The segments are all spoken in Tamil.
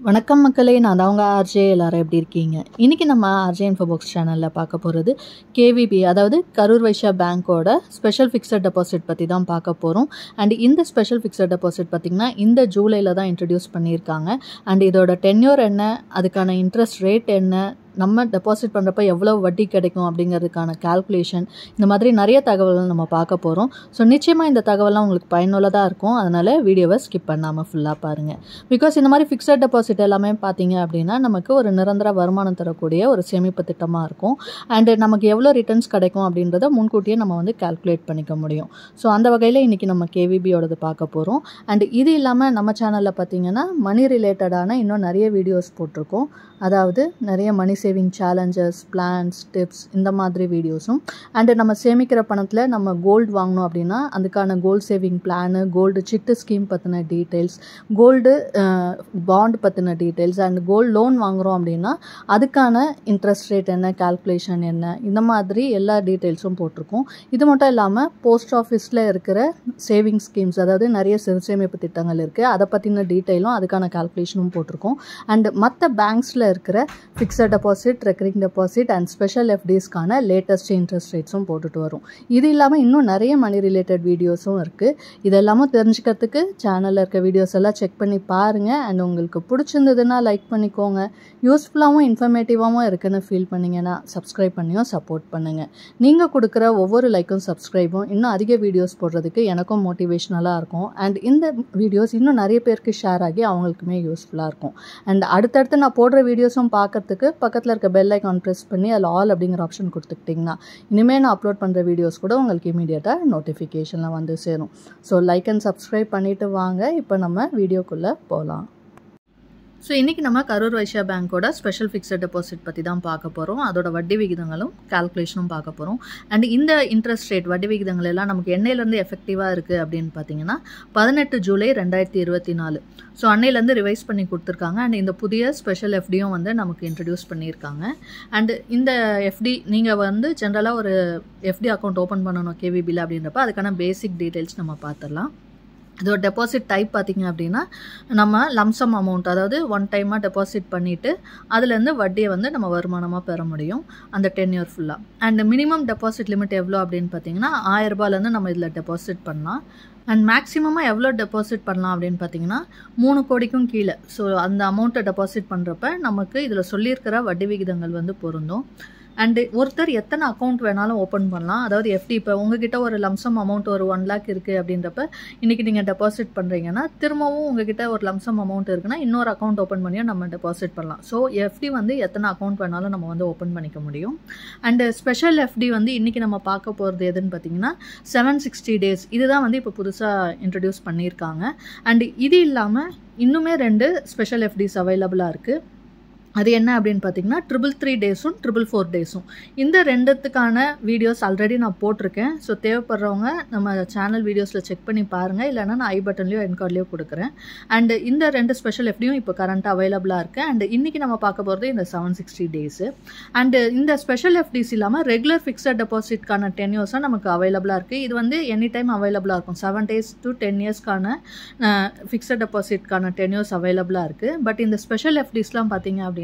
வணக்கம் மக்களே, நான் தான் உங்கள் ஆர்ஜே. எல்லாரும் எப்படி இருக்கீங்க? இன்றைக்கி நம்ம ஆர்ஜே இன்ஃபோபாக்ஸ் சேனலில் பார்க்க போகிறது கேவிபி, அதாவது கரூர் வைஸ்யா பேங்க்கோட ஸ்பெஷல் ஃபிக்ஸட் டெபாசிட் பற்றி தான் பார்க்க போகிறோம். அண்ட் இந்த ஸ்பெஷல் ஃபிக்ஸட் டெபாசிட் பார்த்திங்கன்னா இந்த ஜூலையில் தான் இன்ட்ரடியூஸ் பண்ணியிருக்காங்க. அண்ட் இதோட டென்யூர் என்ன, அதுக்கான இன்ட்ரெஸ்ட் ரேட் என்ன, நம்ம டெபாசிட் பண்ணுறப்ப எவ்வளோ வட்டி கிடைக்கும் அப்படிங்கிறதுக்கான கால்குலேஷன், இந்த மாதிரி நிறைய தகவல்கள் நம்ம பார்க்க போகிறோம். ஸோ நிச்சயமாக இந்த தகவலாம் உங்களுக்கு பயனுள்ளதாக இருக்கும். அதனால் வீடியோவை ஸ்கிப் பண்ணாமல் ஃபுல்லாக பாருங்கள். பிகாஸ் இந்த மாதிரி ஃபிக்ஸட் டெபாசிட் எல்லாமே பார்த்தீங்க அப்படின்னா நமக்கு ஒரு நிரந்தர வருமானம் தரக்கூடிய ஒரு சேமிப்பு திட்டமாக இருக்கும். அண்டு நமக்கு எவ்வளோ ரிட்டர்ன்ஸ் கிடைக்கும் அப்படின்றத முன்கூட்டியே நம்ம வந்து கால்குலேட் பண்ணிக்க முடியும். ஸோ அந்த வகையில் இன்றைக்கி நம்ம கேவிபியோடது பார்க்க போகிறோம். அண்டு இது இல்லாமல் நம்ம சேனலில் பார்த்திங்கன்னா மணி ரிலேட்டடான இன்னும் நிறைய வீடியோஸ் போட்டிருக்கோம். அதாவது நிறைய money saving challenges, plans, tips, இந்த மாதிரி வீடியோஸும். அண்டு நம்ம சேமிக்கிற பணத்தில் நம்ம கோல்டு வாங்கணும் அப்படின்னா அதுக்கான gold saving plan, gold chit scheme பற்றின டீட்டெயில்ஸ், கோல்டு பாண்ட் பற்றின டீட்டெயில்ஸ், அண்ட் கோல்டு லோன் வாங்குகிறோம் அப்படின்னா அதுக்கான இன்ட்ரெஸ்ட் ரேட் என்ன, கால்குலேஷன் என்ன, இந்த மாதிரி எல்லா டீட்டெயில்ஸும் போட்டிருக்கோம். இது மட்டும் இல்லாமல் போஸ்ட் ஆஃபீஸில் இருக்கிற சேவிங் ஸ்கீம்ஸ், அதாவது நிறைய சேமிப்பு திட்டங்கள் இருக்குது, அதை பற்றின டீட்டெயிலும் அதுக்கான கால்குலேஷனும் போட்டிருக்கோம். அண்ட் மற்ற பேங்க்ஸில் இருக்கிற fixed deposit, recurring deposit and special எஃப்டிஸ்க்கான லேட்டஸ்ட் இன்ட்ரெஸ்ட் ரேட்ஸும் போட்டுட்டு வரும். இது இல்லாமல் இன்னும் நிறைய மணி ரிலேட்டட் வீடியோஸும் இருக்குது. இதெல்லாமும் தெரிஞ்சுக்கிறதுக்கு சேனலில் இருக்க வீடியோஸ் எல்லாம் செக் பண்ணி பாருங்கள். அண்ட் உங்களுக்கு பிடிச்சிருந்ததுன்னா லைக் பண்ணிக்கோங்க. யூஸ்ஃபுல்லாகவும் இன்ஃபர்மேட்டிவாகவும் இருக்குன்னு ஃபீல் பண்ணிங்கன்னா சப்ஸ்கிரைப் பண்ணியும் சப்போர்ட் பண்ணுங்கள். நீங்கள் கொடுக்குற ஒவ்வொரு லைக்கும் சப்ஸ்கிரைபும் இன்னும் அதிக வீடியோஸ் போடுறதுக்கு எனக்கும் மோட்டிவேஷ்னலாக இருக்கும். அண்ட் இந்த வீடியோஸ் இன்னும் நிறைய பேருக்கு ஷேர் ஆகி அவங்களுக்குமே யூஸ்ஃபுல்லாக இருக்கும். அண்ட் அடுத்தடுத்து நான் போடுற வீடியோஸும் பார்க்கறதுக்கு பக்கத்தில் இருக்க பெல் ஐக்கான் ப்ரெஸ் பண்ணி அதில் ஆல் அப்படிங்கிற ஆப்ஷன் கொடுத்துக்கிட்டிங்கன்னா இனிமேல் நான் அப்லோட் பண்ணுற வீடியோஸ் கூட உங்களுக்கு இமீடியட்டாக நோட்டிஃபிகேஷனில் வந்து சேரும். ஸோ லைக் அண்ட் சப்ஸ்கிரைப் பண்ணிவிட்டு வாங்க, இப்போ நம்ம வீடியோக்குள்ளே போகலாம். ஸோ இன்றைக்கி நம்ம கரூர் வைஸ்யா பேங்க்கோட ஸ்பெஷல் ஃபிக்ஸட் டெபாசிட் பற்றி தான் பார்க்க போகிறோம். அதோட வட்டி விகிதங்களும் கால்குலேஷனும் பார்க்க போகிறோம். அண்ட் இந்த இன்ட்ரெஸ்ட் ரேட், வட்டி விகிதங்கள் எல்லாம் நமக்கு என்னையிலேருந்து எஃபெக்டிவாக இருக்குது அப்படின்னு பார்த்தீங்கன்னா 18 ஜூலை 2024. ஸோ அன்னையிலேருந்து ரிவைஸ் பண்ணி கொடுத்துருக்காங்க. அண்ட் இந்த புதிய ஸ்பெஷல் எஃப்டியும் வந்து நமக்கு இன்ட்ரடியூஸ் பண்ணியிருக்காங்க. அண்டு இந்த எஃப்டி நீங்கள் வந்து ஜென்ரலாக ஒரு எஃப்டி அக்கௌண்ட் ஓப்பன் பண்ணணும் கேவிபியில் அப்படின்றப்ப அதுக்கான பேசிக் டீட்டெயில்ஸ் நம்ம பார்த்துடலாம். இதோட டெபாசிட் டைப் பார்த்திங்க அப்படின்னா நம்ம லம்சம் அமௌண்ட், அதாவது ஒன் டைமாக டெபாசிட் பண்ணிவிட்டு அதுலேருந்து வட்டியை வந்து நம்ம வருமானமாக பெற முடியும் அந்த டென்யூர் ஃபுல்லாக. அண்ட் மினிமம் டெபாசிட் லிமிட் எவ்வளோ அப்படின்னு பார்த்தீங்கன்னா 1000 ரூபாயிலேருந்து நம்ம இதில் டெபாசிட் பண்ணலாம். அண்ட் மேக்ஸிமமாக எவ்வளோ டெபாசிட் பண்ணலாம் அப்படின்னு பார்த்தீங்கன்னா 3 கோடிக்கும் கீழே. ஸோ அந்த அமௌண்ட்டை டெபாசிட் பண்ணுறப்ப நமக்கு இதில் சொல்லியிருக்கிற வட்டி விகிதங்கள் வந்து பொருந்தும். அண்டு ஒருத்தர் எத்தனை அக்கௌண்ட் வேணாலும் ஓப்பன் பண்ணலாம். அதாவது எஃப்டி, இப்போ உங்ககிட்ட ஒரு லம்சம் அமௌண்ட் ஒரு 1 lakh இருக்குது அப்படின்றப்ப இன்றைக்கி நீங்கள் டெபாசிட் பண்ணுறீங்கன்னா திரும்பவும் உங்ககிட்ட ஒரு லம்சம் அமௌண்ட் இருக்குன்னா இன்னொரு அக்கௌண்ட் ஓப்பன் பண்ணியும் நம்ம டெபாசிட் பண்ணலாம். ஸோ எஃப்டி வந்து எத்தனை அக்கௌண்ட் வேணாலும் நம்ம வந்து ஓப்பன் பண்ணிக்க முடியும். அண்டு ஸ்பெஷல் எஃப்டி வந்து இன்றைக்கி நம்ம பார்க்க போகிறது எதுன்னு பார்த்தீங்கன்னா 760 days. இதுதான் வந்து இப்போ புதுசாக இன்ட்ரடியூஸ் பண்ணியிருக்காங்க. அண்டு இது இல்லாமல் இன்னுமே 2 ஸ்பெஷல் எஃப்டிஸ் அவைலபிளாக இருக்குது. அது என்ன அப்படின்னு பார்த்தீங்கன்னா 333 டேஸும் 444 டேஸும். இந்த ரெண்டுத்துக்கான வீடியோஸ் ஆல்ரெடி நான் போட்டிருக்கேன். ஸோ தேவைப்படுறவங்க நம்ம சேனல் வீடியோஸில் செக் பண்ணி பாருங்கள். இல்லைனா நான் ஐ பட்டன்லையோ என் கார்ட்லையோ கொடுக்குறேன். அண்டு இந்த 2 ஸ்பெஷல் எஃப்டியும் இப்போ கரண்ட்டாக அவைலபிளாக இருக்குது. அண்டு இன்றைக்கி நம்ம பார்க்க போகிறது இந்த 760 டேஸு. அண்டு இந்த ஸ்பெஷல் எஃப்டிஸ் இல்லாமல் ரெகுலர் ஃபிக்ஸட் டெபாசிட்கான டென்யூர்ஸாக நமக்கு அவைலபிளாக இருக்குது. இது வந்து எனி டைம் அவைலபிளாக இருக்கும். 7 days to 10 yearsக்கான ஃபிக்ஸட் டெபாசிட்கான டென்யூர்ஸ் அவைலபிளாக இருக்குது. பட் இந்த ஸ்பெஷல் எஃப்டிஸ்லாம் பார்த்தீங்க அப்படின்னா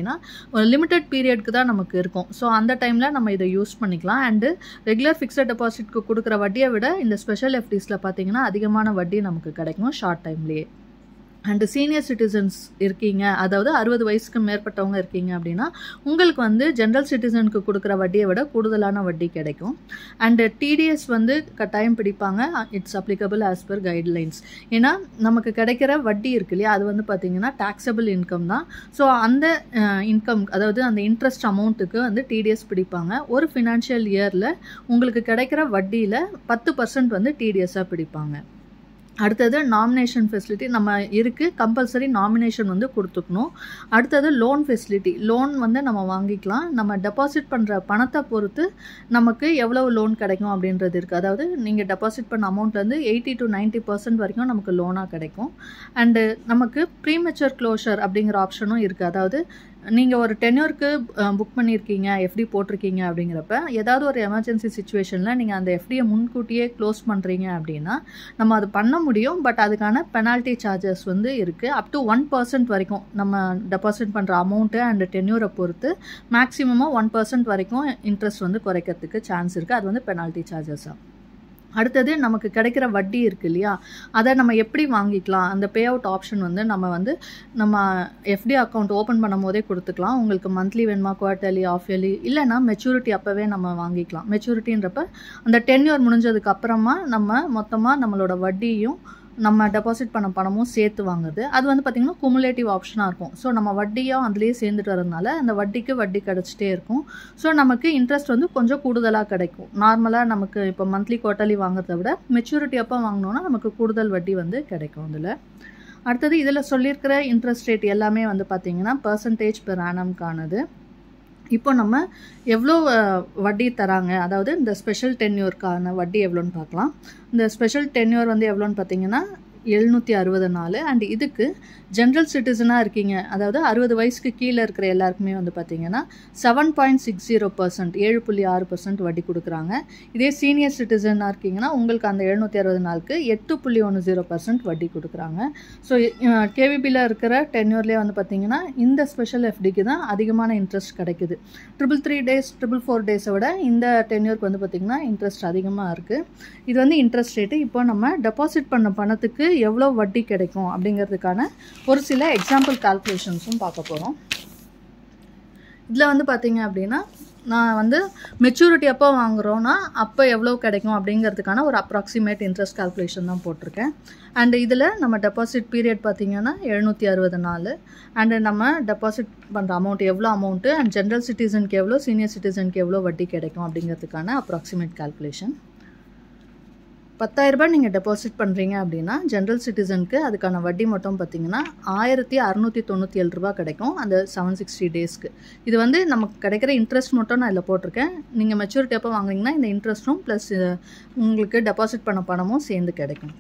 ஒரு லிமிட்டட் பீரியட்க்கு தான் நமக்கு இருக்கும். ஸோ அந்த டைமில் நம்ம இதை யூஸ் பண்ணிக்கலாம். அண்டு ரெகுலர் ஃபிக்ஸட் டெபாசிட்க்கு கொடுக்குற வட்டியை விட இந்த ஸ்பெஷல் எஃப்டிஸில் பார்த்தீங்கன்னா அதிகமான வட்டி நமக்கு கிடைக்கும் ஷார்ட் டைம்லேயே. அண்டு சீனியர் சிட்டிசன்ஸ் இருக்கீங்க, அதாவது 60 வயசுக்கு மேற்பட்டவங்க இருக்கீங்க அப்படின்னா உங்களுக்கு வந்து ஜென்ரல் சிட்டிசனுக்கு கொடுக்குற வட்டியை விட கூடுதலான வட்டி கிடைக்கும். அண்டு டிடிஎஸ் வந்து கட்டாயம் பிடிப்பாங்க. It's applicable as per guidelines. ஏன்னா நமக்கு கிடைக்கிற வட்டி இருக்கு இல்லையா, அது வந்து பார்த்திங்கன்னா டாக்ஸபிள் இன்கம் தான். ஸோ அந்த இன்கம், அதாவது அந்த இன்ட்ரெஸ்ட் அமௌண்ட்டுக்கு வந்து டிடிஎஸ் பிடிப்பாங்க. ஒரு ஃபினான்ஷியல் இயரில் உங்களுக்கு கிடைக்கிற வட்டியில் 10% வந்து டிடிஎஸ்ஸாக பிடிப்பாங்க. அடுத்தது நாமினேஷன் ஃபெசிலிட்டி நம்ம இருக்குது, கம்பல்சரி நாமினேஷன் வந்து கொடுத்துக்கணும். அடுத்தது லோன் ஃபெசிலிட்டி, லோன் வந்து நம்ம வாங்கிக்கலாம். நம்ம டெபாசிட் பண்ணுற பணத்தை பொறுத்து நமக்கு எவ்வளவு லோன் கிடைக்கும் அப்படின்றது இருக்குது. அதாவது நீங்கள் டெபாசிட் பண்ண அமௌண்ட்லேருந்து 80 to 90% வரைக்கும் நமக்கு லோனாக கிடைக்கும். அண்டு நமக்கு ப்ரீமெச்சூர் க்ளோஷர் அப்படிங்கிற ஆப்ஷனும் இருக்குது. அதாவது நீங்கள் ஒரு டென்யூருக்கு புக் பண்ணியிருக்கீங்க, எஃப்டி போட்டிருக்கீங்க அப்படிங்கிறப்ப ஏதாவது ஒரு எமர்ஜென்சி சுச்சுவேஷனில் நீங்கள் அந்த எஃப்டியை முன்கூட்டியே க்ளோஸ் பண்ணுறீங்க அப்படின்னா நம்ம அது பண்ண முடியும். பட் அதுக்கான பெனால்ட்டி சார்ஜஸ் வந்து இருக்குது. அப் டு 1% வரைக்கும் நம்ம டெபாசிட் பண்ணுற அமௌண்ட்டு அண்ட் டென்யூரை பொறுத்து மேக்ஸிமமாக 1% வரைக்கும் இன்ட்ரெஸ்ட் வந்து குறைக்கிறதுக்கு சான்ஸ் இருக்குது. அது வந்து பெனால்ட்டி சார்ஜஸாக. அடுத்தது நமக்கு கிடைக்கிற வட்டி இருக்குது இல்லையா, அதை நம்ம எப்படி வாங்கிக்கலாம்? அந்த பே அவுட் ஆப்ஷன் வந்து நம்ம எஃப்டி அக்கௌண்ட் ஓப்பன் பண்ணும் போதே கொடுத்துக்கலாம். உங்களுக்கு மந்த்லி வேணுமா, குவார்ட்டர்லி, ஆஃப் இயர்லி, இல்லைனா மெச்சூரிட்டி அப்போவே நம்ம வாங்கிக்கலாம். மெச்சூரிட்டின்றப்ப அந்த டென்யூர் முடிஞ்சதுக்கு அப்புறமா நம்ம மொத்தமாக நம்மளோட வட்டியும் நம்ம டெபாசிட் பண்ண பணமும் சேர்த்து வாங்குது. அது வந்து பார்த்திங்கன்னா குமுலேட்டிவ் ஆப்ஷனாக இருக்கும். ஸோ நம்ம வட்டியும் அதுலேயே சேர்ந்துட்டு வரதுனால அந்த வட்டிக்கு வட்டி கிடச்சிட்டே இருக்கும். ஸோ நமக்கு இன்ட்ரெஸ்ட் வந்து கொஞ்சம் கூடுதலாக கிடைக்கும். நார்மலாக நமக்கு இப்போ மந்த்லி குவார்ட்டர்லி வாங்குறத விட மெச்சூரிட்டி அப்போ வாங்கினோன்னா நமக்கு கூடுதல் வட்டி வந்து கிடைக்கும். இதில் அடுத்தது இதில் சொல்லியிருக்கிற இன்ட்ரெஸ்ட் ரேட் எல்லாமே வந்து பார்த்திங்கன்னா பர்சன்டேஜ் பெர் ஆனம்கானது. இப்போ நம்ம எவ்வளோ வட்டி தராங்க, அதாவது இந்த ஸ்பெஷல் டென்யூர்க்கான வட்டி எவ்வளோன்னு பார்க்கலாம். இந்த ஸ்பெஷல் டென்யூர் வந்து எவ்வளோன்னு பார்த்தீங்கன்னா 760 நாள். அண்ட் இதுக்கு ஜென்ரல் சிட்டிசனாக இருக்கீங்க, அதாவது 60 வயசுக்கு கீழே இருக்கிற எல்லாருக்குமே வந்து பார்த்தீங்கன்னா 7.60%, 7.6% வட்டி கொடுக்குறாங்க. இதே சீனியர் சிட்டிசனாக இருக்கீங்கன்னா உங்களுக்கு அந்த 760 நாளுக்கு 8.10% வட்டி கொடுக்குறாங்க. ஸோ கேவிபியில் இருக்கிற டென்யூர்லேயே வந்து பார்த்தீங்கன்னா இந்த ஸ்பெஷல் எஃப்டிக்கு தான் அதிகமான இன்ட்ரெஸ்ட் கிடைக்குது. 333 days 444 டேஸை விட இந்த டென்யூருக்கு வந்து பார்த்திங்கன்னா இன்ட்ரெஸ்ட் அதிகமாக இருக்குது. இது வந்து இன்ட்ரெஸ்ட் ரேட்டு. இப்போ நம்ம டெபாசிட் பண்ண பணத்துக்கு எவ்வளோ வட்டி கிடைக்கும் அப்படிங்கிறதுக்கான ஒரு சில எக்ஸாம்பிள் கால்குலேஷன்ஸும் பார்க்க போகிறோம். இதில் வந்து பார்த்தீங்க அப்படின்னா நான் வந்து மெச்சூரிட்டி எப்போ வாங்குகிறோன்னா அப்போ எவ்வளோ கிடைக்கும் அப்படிங்கிறதுக்கான ஒரு அப்ராக்சிமேட் இன்ட்ரெஸ்ட் கால்குலேஷன் தான் போட்டிருக்கேன். அண்ட் இதில் நம்ம டெபாசிட் பீரியட் பார்த்திங்கன்னா 760 நாள். அண்டு நம்ம டெபாசிட் பண்ணுற அமௌண்ட் எவ்வளோ அமௌண்ட்டு, அண்ட் ஜென்ரல் சிட்டிசனுக்கு எவ்வளோ, சீனியர் சிட்டிசனுக்கு எவ்வளோ வட்டி கிடைக்கும் அப்படிங்கிறதுக்கான அப்ராக்சிமேட் கால்குலேஷன். 10,000 ரூபாய் நீங்கள் டெபாசிட் பண்ணுறீங்க அப்படின்னா ஜென்ரல் சிட்டிசனுக்கு அதுக்கான வட்டி மட்டும் பார்த்தீங்கன்னா 1,697 ரூபா கிடைக்கும் அந்த 760 டேஸ்க்கு. இது வந்து நமக்கு கிடைக்கிற இன்ட்ரெஸ்ட் மட்டும் நான் இதில் போட்டிருக்கேன். நீங்கள் மெச்சூரிட்டி எப்போ வாங்குறீங்கன்னா இந்த இன்ட்ரெஸ்ட்டும் ப்ளஸ் உங்களுக்கு டெபாசிட் பண்ண பணமும் சேர்ந்து கிடைக்கும்.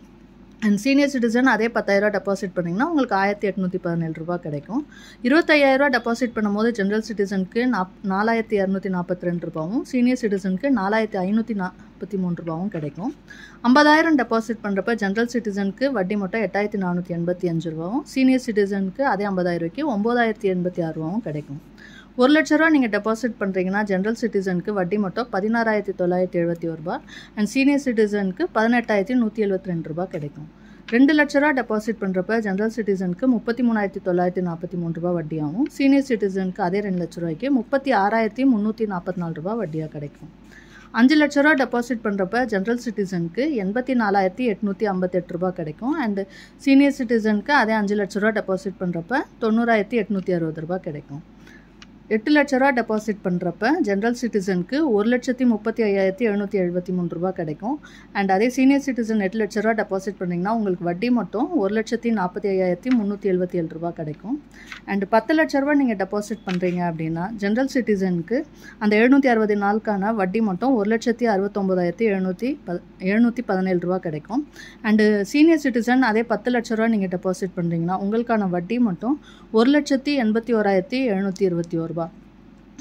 அண்ட் சீனியர் சிட்டிசன் அதே 10,000 ரூபா டெபாசிட் பண்ணிங்கன்னா உங்களுக்கு 1,817 ரூபா கிடைக்கும். 25,000 ரூபா டெபாசிட் பண்ணும்போது ஜென்ரல் சிட்டிசனுக்கு 4,242 ரூபாவும், சீனியர் சிட்டிசனுக்கு 4,543 ரூபாவும் கிடைக்கும். 50,000 டெபாசிட் பண்ணுறப்ப ஜென்ரல் சிட்டிசனுக்கு வட்டி மட்டும் 8,485 ரூபாவும், சீனியர் சிட்டிசனுக்கு அதே 50,000 ரூபாய்க்கு 9,086 ரூபாவும் கிடைக்கும். 1 லட்ச ரூபா நீங்கள் டெபாசிட் பண்ணுறீங்கன்னா ஜென்ரல் சிட்டிசனுக்கு வட்டி மட்டும் 16,971 ரூபா, அண்ட் சீனியர் சிட்டிசனுக்கு 18,172 ரூபா கிடைக்கும். 2 லட்ச ரூபா டெபாசிட் பண்ணுறப்ப ஜென்ரல் சிட்டிசனுக்கு 33,943 ரூபா வட்டியாகவும், சீனியர் சிட்டிசனுக்கு அதே 2 லட்ச ரூபாய்க்கு 36,344 ரூபா வட்டியாக கிடைக்கும். 5 லட்ச ரூபா டெபாசிட் பண்ணுறப்ப ஜென்ரல் சிட்டிசனுக்கு 84,858 ரூபா கிடைக்கும். அண்டு சீனியர் சிட்டிசனுக்கு அதே 5 லட்ச ரூபா டெபாசிட் பண்ணுறப்ப 90,860 ரூபா கிடைக்கும். 8 லட்ச ரூபா டெபாசிட் பண்ணுறப்ப ஜென்ரல் சிட்டிசனுக்கு 1,35,773 ரூபா கிடைக்கும். அண்ட் அதே சீனியர் சிட்டிசன் 8 லட்ச ரூபா டெபாசிட் பண்ணிங்கன்னா உங்களுக்கு வட்டி மட்டும் 1,45,377 ரூபா கிடைக்கும். அண்ட் 10 லட்ச ரூபா நீங்கள் டெபாசிட் பண்ணுறீங்க அப்படின்னா ஜென்ரல் சிட்டிசனுக்கு அந்த 760 நாளுக்கான வட்டி மட்டும் 1,69,717 ரூபா கிடைக்கும். அண்டு சீனியர் சிட்டிசன் அதே 10 லட்ச ரூபா நீங்கள் டெபாசிட் பண்ணுறீங்கன்னா உங்களுக்கான வட்டி மட்டும் 1,81,721 ரூபா.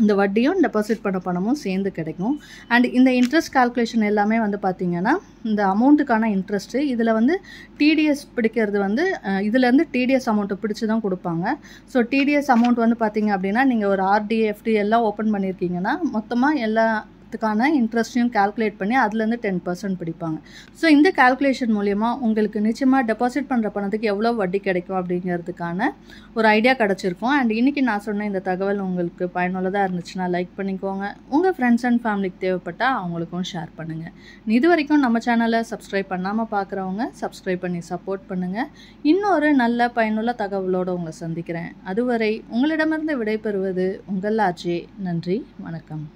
இந்த வட்டியும் டெபாசிட் பண்ண பணமும் சேர்ந்து கிடைக்கும். அண்ட் இந்த இன்ட்ரெஸ்ட் கால்குலேஷன் எல்லாமே வந்து பார்த்திங்கன்னா இந்த அமௌண்ட்டுக்கான இன்ட்ரெஸ்ட்டு இதில் வந்து டிடிஎஸ் பிடிக்கிறது வந்து இதுலேருந்து டிடிஎஸ் அமௌண்ட்டை பிடிச்சி தான் கொடுப்பாங்க. ஸோ டிடிஎஸ் அமௌண்ட் வந்து பார்த்திங்க அப்படின்னா நீங்கள் ஒரு ஆர்டி எஃப்டி எல்லாம் ஓப்பன் பண்ணியிருக்கீங்கன்னா மொத்தமாக எல்லாத்துக்கான இன்ட்ரெஸ்ட்டையும் கால்குலேட் பண்ணி அதுலேருந்து 10% பிடிப்பாங்க. ஸோ இந்த கால்குலேஷன் மூலயமா உங்களுக்கு நிச்சயமாக டெபாசிட் பண்ணுற பணத்துக்கு எவ்வளோ வட்டி கிடைக்கும் அப்படிங்கிறதுக்கான ஒரு ஐடியா கிடச்சிருக்கும். அண்ட் இன்றைக்கி நான் சொன்ன இந்த தகவல் உங்களுக்கு பயனுள்ளதாக இருந்துச்சுன்னா லைக் பண்ணிக்கோங்க. உங்கள் ஃப்ரெண்ட்ஸ் அண்ட் ஃபேமிலிக்கு தேவைப்பட்டால் அவங்களுக்கும் ஷேர் பண்ணுங்கள். இது வரைக்கும் நம்ம சேனலை சப்ஸ்கிரைப் பண்ணாமல் பார்க்குறவங்க சப்ஸ்கிரைப் பண்ணி சப்போர்ட் பண்ணுங்கள். இன்னொரு நல்ல பயனுள்ள தகவலோடு உங்களை சந்திக்கிறேன். அதுவரை உங்களிடமிருந்து விடைபெறுவது உங்கள் ஆர்ஜே. நன்றி, வணக்கம்.